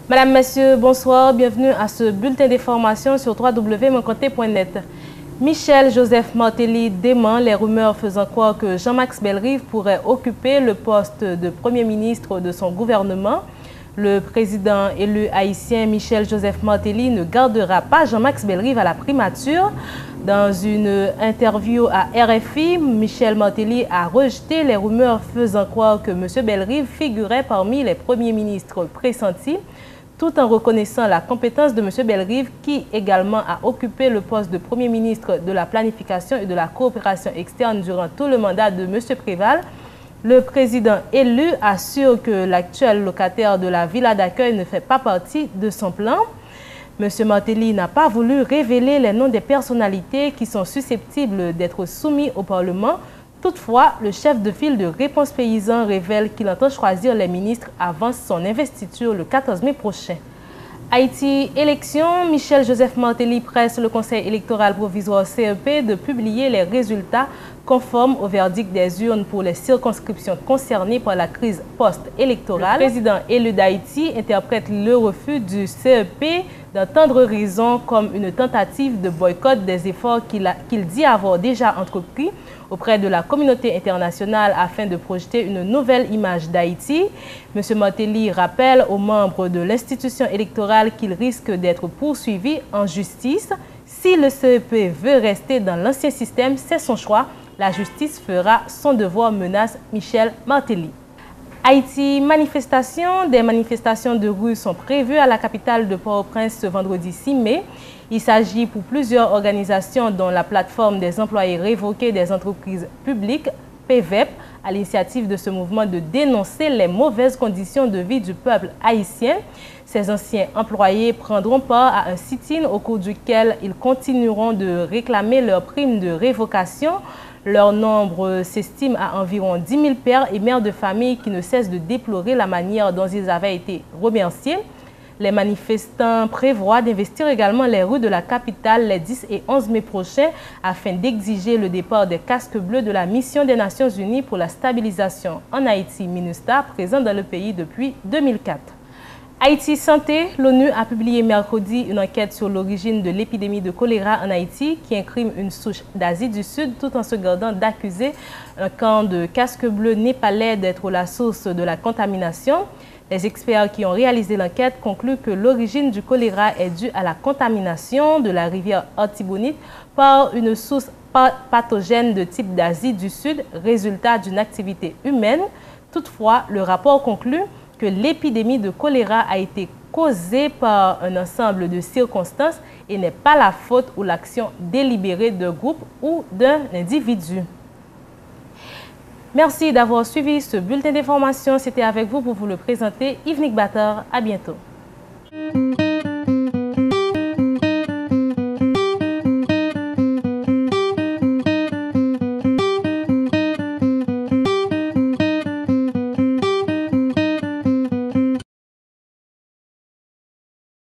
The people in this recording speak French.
Madame, Messieurs, bonsoir. Bienvenue à ce bulletin d'information sur www.monconté.net. Michel Joseph Martelly dément les rumeurs faisant croire que Jean-Max Bellerive pourrait occuper le poste de Premier ministre de son gouvernement. Le président élu haïtien Michel Joseph Martelly ne gardera pas Jean-Max Bellerive à la primature. Dans une interview à RFI, Michel Martelly a rejeté les rumeurs faisant croire que M. Bellerive figurait parmi les premiers ministres pressentis, tout en reconnaissant la compétence de M. Bellerive, qui également a occupé le poste de Premier ministre de la planification et de la coopération externe durant tout le mandat de M. Préval. Le président élu assure que l'actuel locataire de la villa d'accueil ne fait pas partie de son plan. M. Martelly n'a pas voulu révéler les noms des personnalités qui sont susceptibles d'être soumis au Parlement. Toutefois, le chef de file de Réponse Paysan révèle qu'il entend choisir les ministres avant son investiture le 14 mai prochain. Haïti, élection, Michel Joseph Martelly presse le Conseil électoral provisoire CEP de publier les résultats conformes au verdict des urnes pour les circonscriptions concernées par la crise post-électorale. Le président élu d'Haïti interprète le refus du CEP d'entendre raison comme une tentative de boycott des efforts qu'il dit avoir déjà entrepris auprès de la communauté internationale afin de projeter une nouvelle image d'Haïti. M. Martelly rappelle aux membres de l'institution électorale qu'il risque d'être poursuivi en justice. Si le CEP veut rester dans l'ancien système, c'est son choix. La justice fera son devoir, menace Michel Martelly. Haïti, manifestation. Des manifestations de rue sont prévues à la capitale de Port-au-Prince ce vendredi 6 mai. Il s'agit pour plusieurs organisations dont la plateforme des employés révoqués des entreprises publiques, PVEP, à l'initiative de ce mouvement de dénoncer les mauvaises conditions de vie du peuple haïtien. Ces anciens employés prendront part à un sit-in au cours duquel ils continueront de réclamer leur prime de révocation. Leur nombre s'estime à environ 10 000 pères et mères de famille qui ne cessent de déplorer la manière dont ils avaient été remerciés. Les manifestants prévoient d'investir également les rues de la capitale les 10 et 11 mai prochains afin d'exiger le départ des casques bleus de la mission des Nations Unies pour la stabilisation en Haïti, MINUSTAH, présente dans le pays depuis 2004. Haïti Santé, l'ONU a publié mercredi une enquête sur l'origine de l'épidémie de choléra en Haïti qui incrime une souche d'Asie du Sud tout en se gardant d'accuser un camp de casques bleus népalais d'être la source de la contamination. Les experts qui ont réalisé l'enquête concluent que l'origine du choléra est due à la contamination de la rivière Artibonite par une source pathogène de type d'Asie du Sud, résultat d'une activité humaine. Toutefois, le rapport conclut que l'épidémie de choléra a été causée par un ensemble de circonstances et n'est pas la faute ou l'action délibérée d'un groupe ou d'un individu. Merci d'avoir suivi ce bulletin d'information. C'était avec vous pour vous le présenter, Yves Nick Batter. À bientôt.